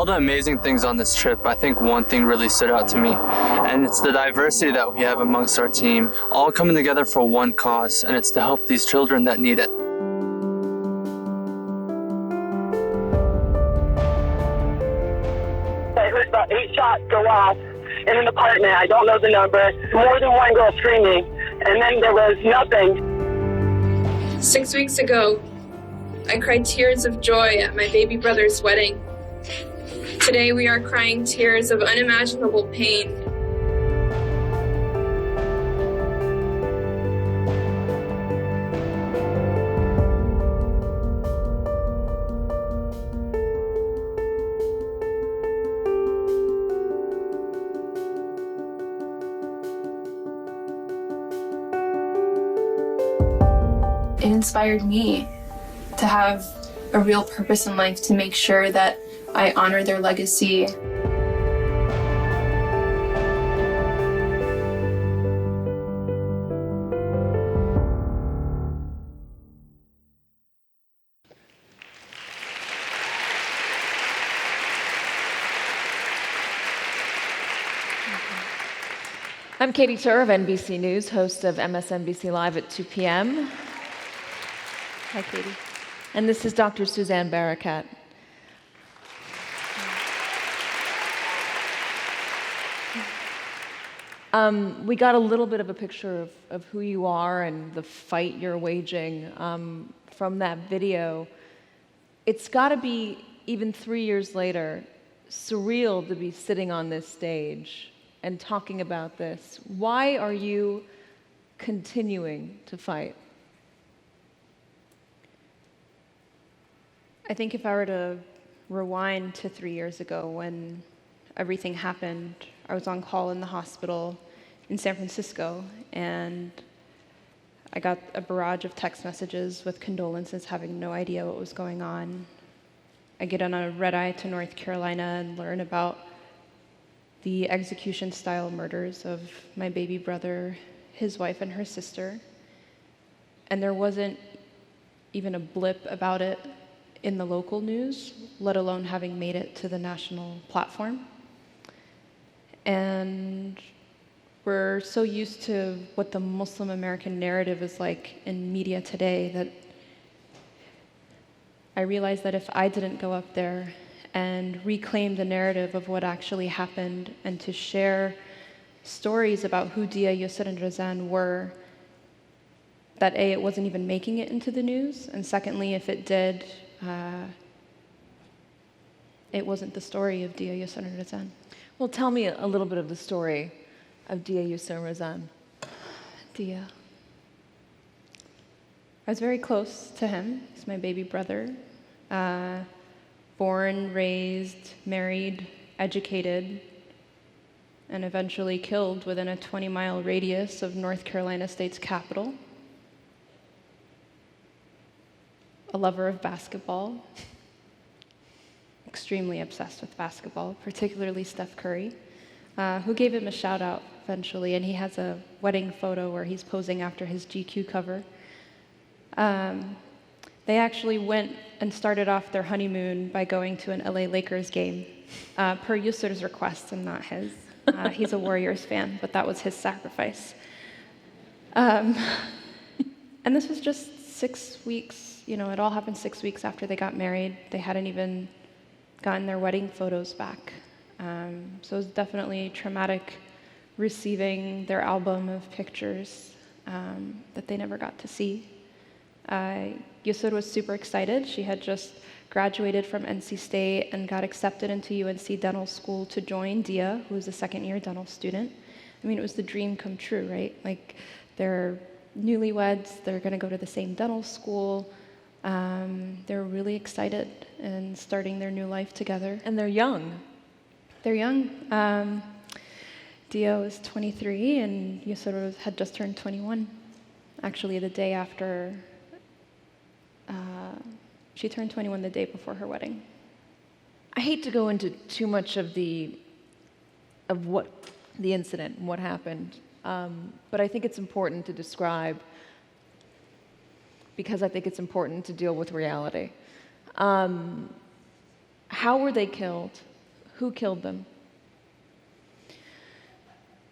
the amazing things on this trip, I think one thing really stood out to me, and it's the diversity that we have amongst our team, all coming together for one cause, and it's to help these children that need it. I heard about 8 shots go off in an apartment. I don't know the number. More than one girl screaming, and then there was nothing. 6 weeks ago, I cried tears of joy at my baby brother's wedding. Today we are crying tears of unimaginable pain. It inspired me to have a real purpose in life, to make sure that I honor their legacy. I'm Katie Tur of NBC News, host of MSNBC Live at 2 p.m. Hi, Katie. And this is Dr. Suzanne Barakat. We got a little bit of a picture of who you are and the fight you're waging from that video. It's got to be, even 3 years later, surreal to be sitting on this stage and talking about this. Why are you continuing to fight? I think if I were to rewind to 3 years ago when everything happened, I was on call in the hospital in San Francisco, and I got a barrage of text messages with condolences, having no idea what was going on. I get on a red eye to North Carolina and learn about the execution-style murders of my baby brother, his wife, and her sister. And there wasn't even a blip about it in the local news, let alone having made it to the national platform. And we're so used to what the Muslim American narrative is like in media today that I realized that if I didn't go up there and reclaim the narrative of what actually happened and to share stories about who Deah, Yusor, and Razan were, that A, it wasn't even making it into the news, and secondly, if it did, it wasn't the story of Deah, Yusor, and Razan. Well, tell me a little bit of the story of Deah, Yusor, and Razan. Deah. I was very close to him. He's my baby brother. Born, raised, married, educated, and eventually killed within a 20-mile radius of North Carolina State's capital. A lover of basketball, extremely obsessed with basketball, particularly Steph Curry, who gave him a shout out eventually, and he has a wedding photo where he's posing after his GQ cover. They actually went and started off their honeymoon by going to an LA Lakers game, per Yusor's request and not his. He's a Warriors fan, but that was his sacrifice. And this was just 6 weeks. You know, it all happened 6 weeks after they got married. They hadn't even gotten their wedding photos back. So it was definitely traumatic receiving their album of pictures that they never got to see. Yusor was super excited. She had just graduated from NC State and got accepted into UNC Dental School to join Deah, who was a second-year dental student. I mean, it was the dream come true, right? Like, they're newlyweds, they're going to go to the same dental school. They're really excited and starting their new life together. And they're young. They're young. Deah was 23 and Yusor had just turned 21. Actually, the day after, she turned 21 the day before her wedding. I hate to go into too much of what the incident and what happened, but I think it's important to describe, because I think it's important to deal with reality. How were they killed? Who killed them?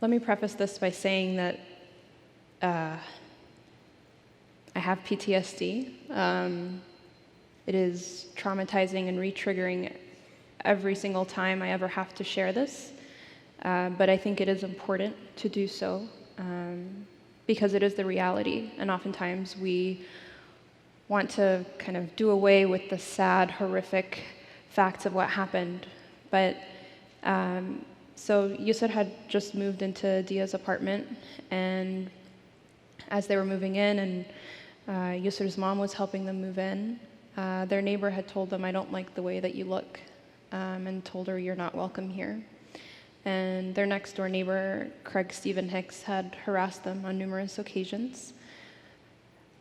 Let me preface this by saying that I have PTSD. It is traumatizing and re-triggering every single time I ever have to share this, but I think it is important to do so because it is the reality, and oftentimes we want to kind of do away with the sad, horrific facts of what happened. But so Yusor had just moved into Deah's apartment, and as they were moving in, and Yusor's mom was helping them move in, their neighbor had told them, "I don't like the way that you look," and told her, "You're not welcome here." And their next door neighbor, Craig Stephen Hicks, had harassed them on numerous occasions.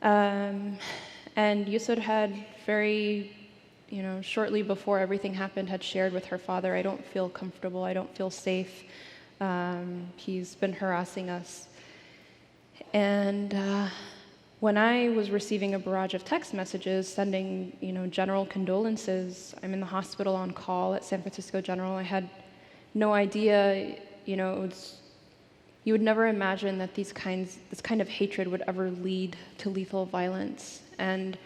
And Yusor had shortly before everything happened, had shared with her father, "I don't feel comfortable, I don't feel safe. He's been harassing us." And when I was receiving a barrage of text messages sending, general condolences, I'm in the hospital on call at San Francisco General. I had no idea, you would never imagine that this kind of hatred would ever lead to lethal violence. And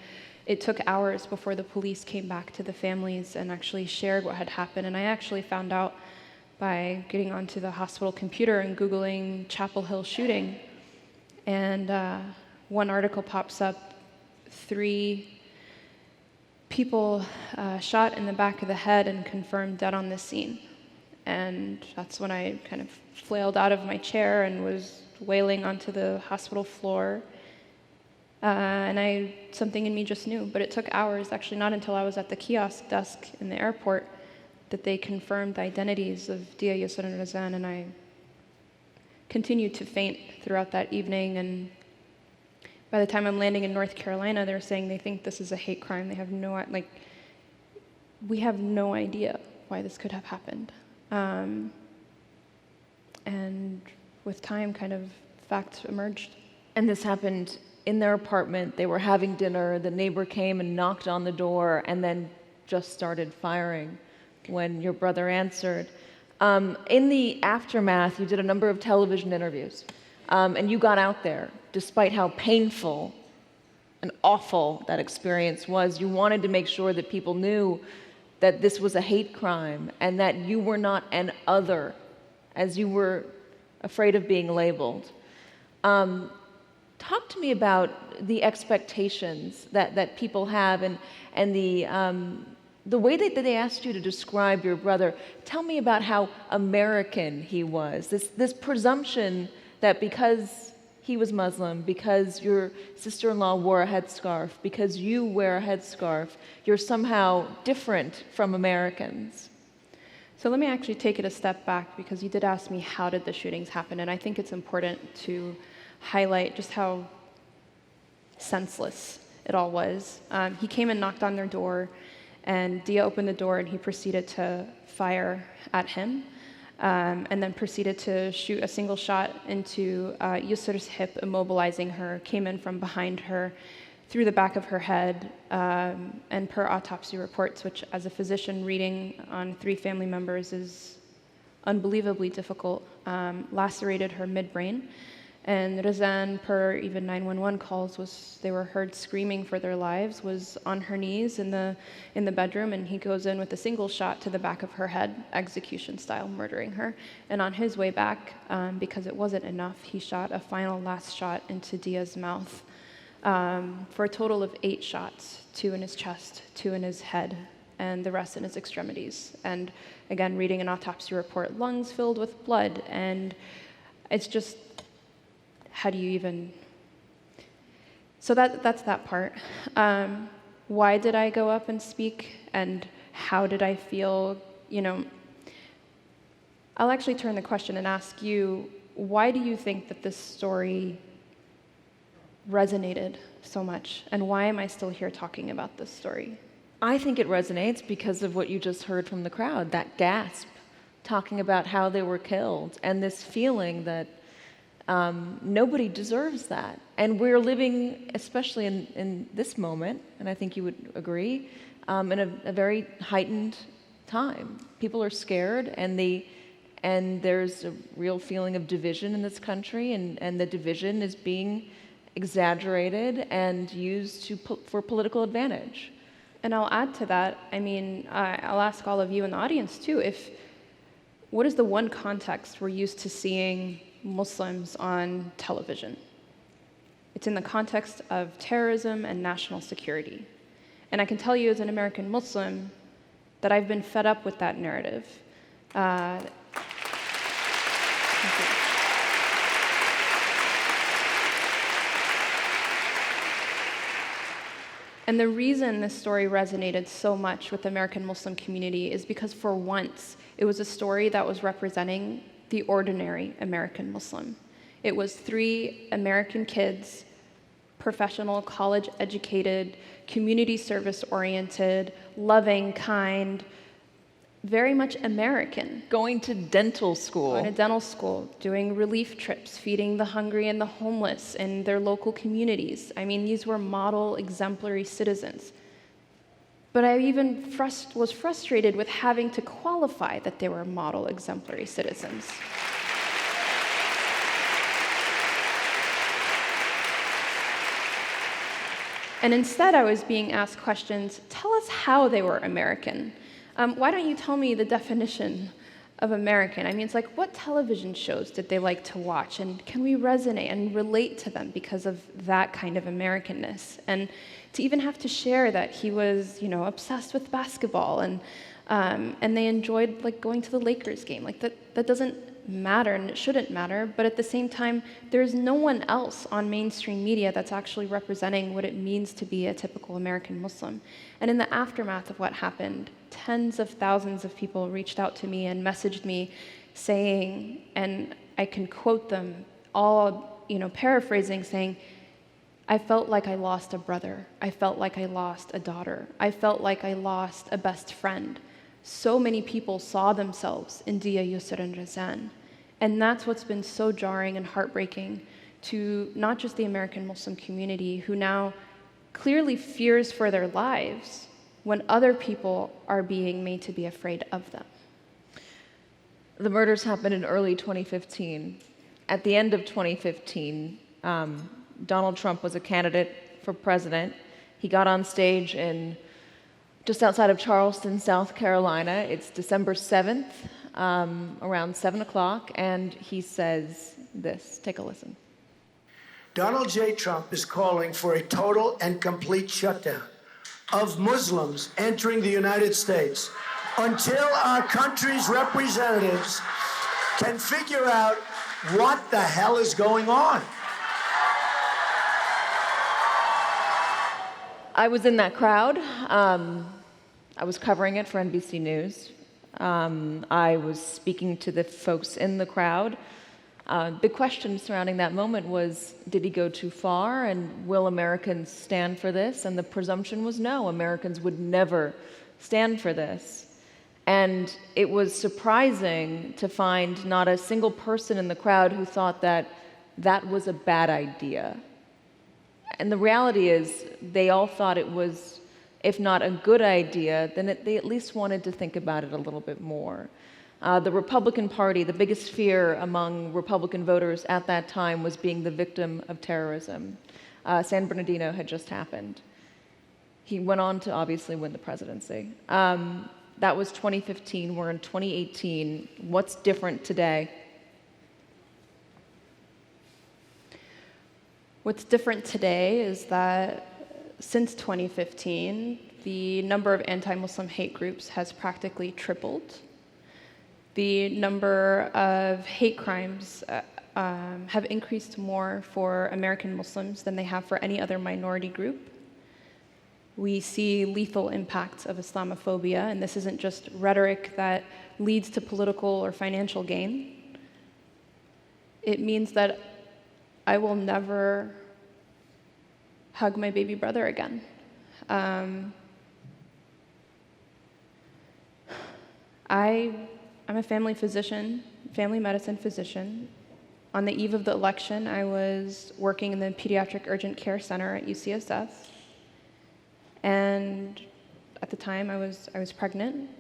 it took hours before the police came back to the families and actually shared what had happened. And I actually found out by getting onto the hospital computer and Googling Chapel Hill shooting. And one article pops up, 3 people shot in the back of the head and confirmed dead on the scene. And that's when I kind of flailed out of my chair and was wailing onto the hospital floor. And something in me just knew, but it took hours, actually not until I was at the kiosk desk in the airport, that they confirmed the identities of Deah, Yusor, and Razan, and I continued to faint throughout that evening. And by the time I'm landing in North Carolina, they're saying they think this is a hate crime. They have we have no idea why this could have happened. And with time, kind of facts emerged. And this happened in their apartment. They were having dinner. The neighbor came and knocked on the door and then just started firing when your brother answered. In the aftermath, you did a number of television interviews, and you got out there, despite how painful and awful that experience was. You wanted to make sure that people knew that this was a hate crime and that you were not an other, as you were afraid of being labeled. Talk to me about the expectations that people have and the way that they asked you to describe your brother. Tell me about how American he was. This presumption that because he was Muslim, because your sister-in-law wore a headscarf, because you wear a headscarf, you're somehow different from Americans. So let me actually take it a step back, because you did ask me how did the shootings happen, and I think it's important to highlight just how senseless it all was. He came and knocked on their door, and Deah opened the door and he proceeded to fire at him, and then proceeded to shoot a single shot into Yusor's hip, immobilizing her, came in from behind her, through the back of her head, and per autopsy reports, which as a physician reading on 3 family members is unbelievably difficult, lacerated her midbrain. And Razan, per even 911 calls, they were heard screaming for their lives, was on her knees in the bedroom, and he goes in with a single shot to the back of her head, execution style, murdering her. And on his way back, because it wasn't enough, he shot a final last shot into Deah's mouth, for a total of 8 shots, 2 in his chest, 2 in his head, and the rest in his extremities. And again, reading an autopsy report, lungs filled with blood, and it's just, how do you even... So that's that part. Why did I go up and speak, and how did I feel? I'll actually turn the question and ask you, why do you think that this story resonated so much, and why am I still here talking about this story? I think it resonates because of what you just heard from the crowd, that gasp, talking about how they were killed, and this feeling that nobody deserves that. And we're living, especially in this moment, and I think you would agree, in a very heightened time. People are scared, and there's a real feeling of division in this country, and the division is being exaggerated and used for political advantage. And I'll add to that, I mean, I'll ask all of you in the audience too, what is the one context we're used to seeing Muslims on television? It's in the context of terrorism and national security. And I can tell you as an American Muslim that I've been fed up with that narrative. Thank you. And the reason this story resonated so much with the American Muslim community is because for once, it was a story that was representing the ordinary American Muslim. It was 3 American kids, professional, college-educated, community service-oriented, loving, kind, very much American. Going to dental school. Going to dental school, doing relief trips, feeding the hungry and the homeless in their local communities. I mean, these were model, exemplary citizens. But I even was frustrated with having to qualify that they were model, exemplary citizens. And instead, I was being asked questions, tell us how they were American. Why don't you tell me the definition of American? I mean, it's like, what television shows did they like to watch? And can we resonate and relate to them because of that kind of Americanness? And to even have to share that he was, obsessed with basketball and they enjoyed like going to the Lakers game. Like that doesn't matter and it shouldn't matter, but at the same time, there's no one else on mainstream media that's actually representing what it means to be a typical American Muslim. And in the aftermath of what happened, tens of thousands of people reached out to me and messaged me saying, and I can quote them all, paraphrasing, saying, I felt like I lost a brother. I felt like I lost a daughter. I felt like I lost a best friend. So many people saw themselves in Deah, Yusor, and Razan. And that's what's been so jarring and heartbreaking to not just the American Muslim community, who now clearly fears for their lives when other people are being made to be afraid of them. The murders happened in early 2015. At the end of 2015, Donald Trump was a candidate for president. He got on stage just outside of Charleston, South Carolina. It's December 7th, around 7 o'clock, and he says this. Take a listen. Donald J. Trump is calling for a total and complete shutdown of Muslims entering the United States until our country's representatives can figure out what the hell is going on. I was in that crowd. I was covering it for NBC News. I was speaking to the folks in the crowd. Big question surrounding that moment was, did he go too far, and will Americans stand for this? And the presumption was no, Americans would never stand for this. And it was surprising to find not a single person in the crowd who thought that that was a bad idea. And the reality is, they all thought it was, if not a good idea, then they at least wanted to think about it a little bit more. The Republican Party, the biggest fear among Republican voters at that time was being the victim of terrorism. San Bernardino had just happened. He went on to obviously win the presidency. That was 2015. We're in 2018. What's different today? What's different today is that since 2015, the number of anti-Muslim hate groups has practically tripled. The number of hate crimes have increased more for American Muslims than they have for any other minority group. We see lethal impacts of Islamophobia, and this isn't just rhetoric that leads to political or financial gain. It means that I will never hug my baby brother again. I'm a family physician, family medicine physician. On the eve of the election, I was working in the Pediatric Urgent Care Center at UCSF. And at the time, I was pregnant.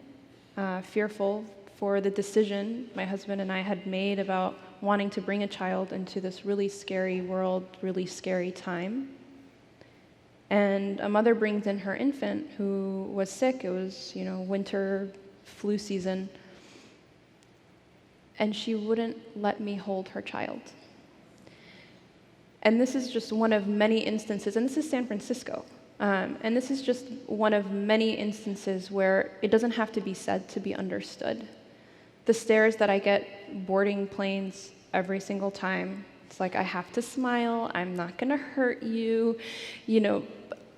fearful for the decision my husband and I had made about wanting to bring a child into this really scary world, really scary time. And a mother brings in her infant who was sick. It was, winter flu season. And she wouldn't let me hold her child. And this is just one of many instances, and this is San Francisco. And this is just one of many instances where it doesn't have to be said to be understood. The stares that I get boarding planes every single time, it's like, I have to smile, I'm not gonna hurt you,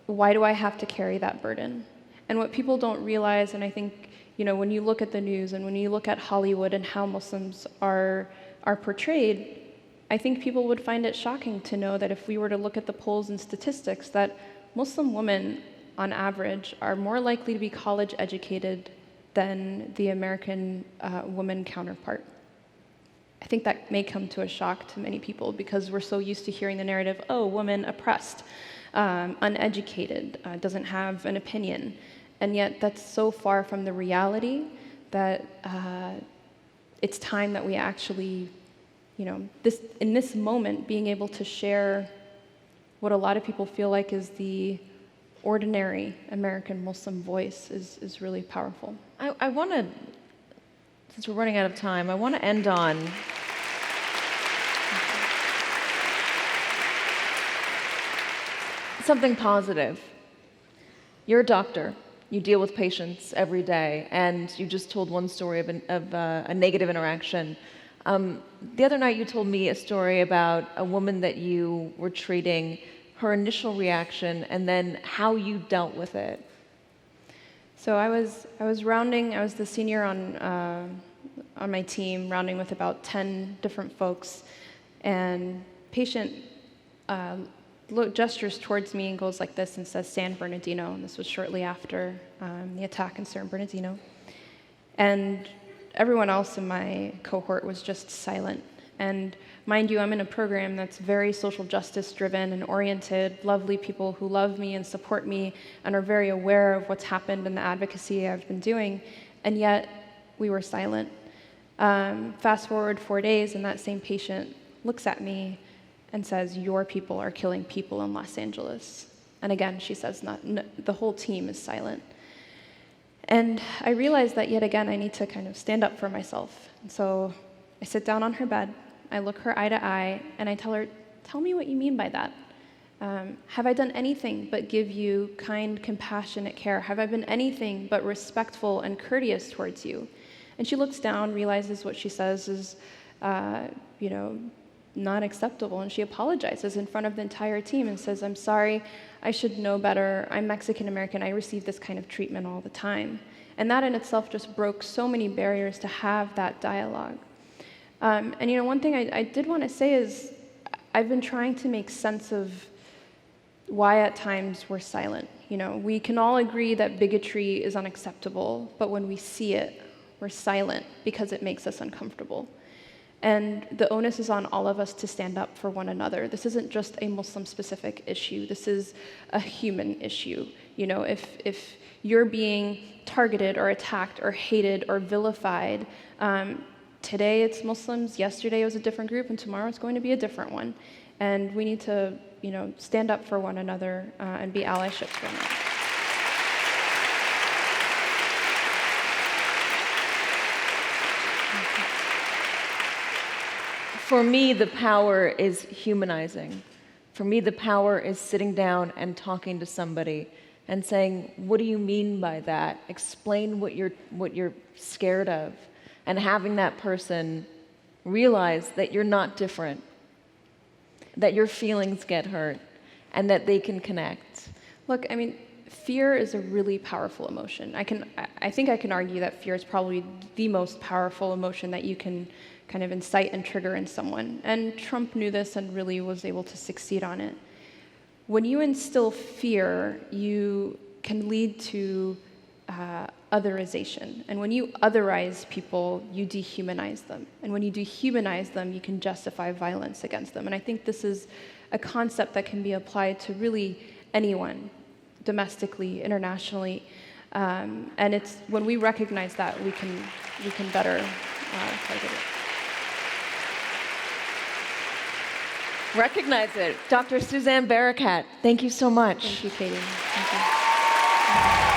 why do I have to carry that burden? And what people don't realize, and I think, when you look at the news and when you look at Hollywood and how Muslims are portrayed, I think people would find it shocking to know that if we were to look at the polls and statistics, that Muslim women, on average, are more likely to be college educated than the American woman counterpart. I think that may come to a shock to many people because we're so used to hearing the narrative, oh, woman oppressed, uneducated, doesn't have an opinion. And yet that's so far from the reality that it's time that we actually, in this moment, being able to share what a lot of people feel like is the ordinary American Muslim voice is really powerful. I want to, since we're running out of time, I want to end on something positive. You're a doctor. You deal with patients every day, and you just told one story of a negative interaction. The other night you told me a story about a woman that you were treating, her initial reaction, and then how you dealt with it. So I was the senior on my team, rounding with about 10 different folks, and patient gestures towards me and goes like this and says, San Bernardino, and this was shortly after the attack in San Bernardino. And everyone else in my cohort was just silent. And mind you, I'm in a program that's very social justice driven and oriented, lovely people who love me and support me and are very aware of what's happened and the advocacy I've been doing, and yet we were silent. Fast forward 4 days, and that same patient looks at me and says, your people are killing people in Los Angeles. And again, she says, the whole team is silent. And I realized that yet again, I need to kind of stand up for myself. And so I sit down on her bed, I look her eye to eye, and I tell her, tell me what you mean by that. Have I done anything but give you kind, compassionate care? Have I been anything but respectful and courteous towards you? And she looks down, realizes what she says is, not acceptable, and she apologizes in front of the entire team and says, I'm sorry, I should know better, I'm Mexican American, I receive this kind of treatment all the time. And that in itself just broke so many barriers to have that dialogue. And one thing I did want to say is, I've been trying to make sense of why at times we're silent. We can all agree that bigotry is unacceptable, but when we see it, we're silent because it makes us uncomfortable. And the onus is on all of us to stand up for one another. This isn't just a Muslim-specific issue. This is a human issue. If you're being targeted or attacked or hated or vilified, today it's Muslims, yesterday it was a different group, and tomorrow it's going to be a different one. And we need to, stand up for one another and be allyship for one another. For me, the power is humanizing. For me, the power is sitting down and talking to somebody and saying, what do you mean by that? Explain what you're scared of. And having that person realize that you're not different, that your feelings get hurt, and that they can connect. Look, fear is a really powerful emotion. I think I can argue that fear is probably the most powerful emotion that you can kind of incite and trigger in someone. And Trump knew this and really was able to succeed on it. When you instill fear, you can lead to otherization. And when you otherize people, you dehumanize them. And when you dehumanize them, you can justify violence against them. And I think this is a concept that can be applied to really anyone, domestically, internationally. And it's when we recognize that, we can better target it. Recognize it. Dr. Suzanne Barakat, thank you so much. Thank you, Katie. Thank you.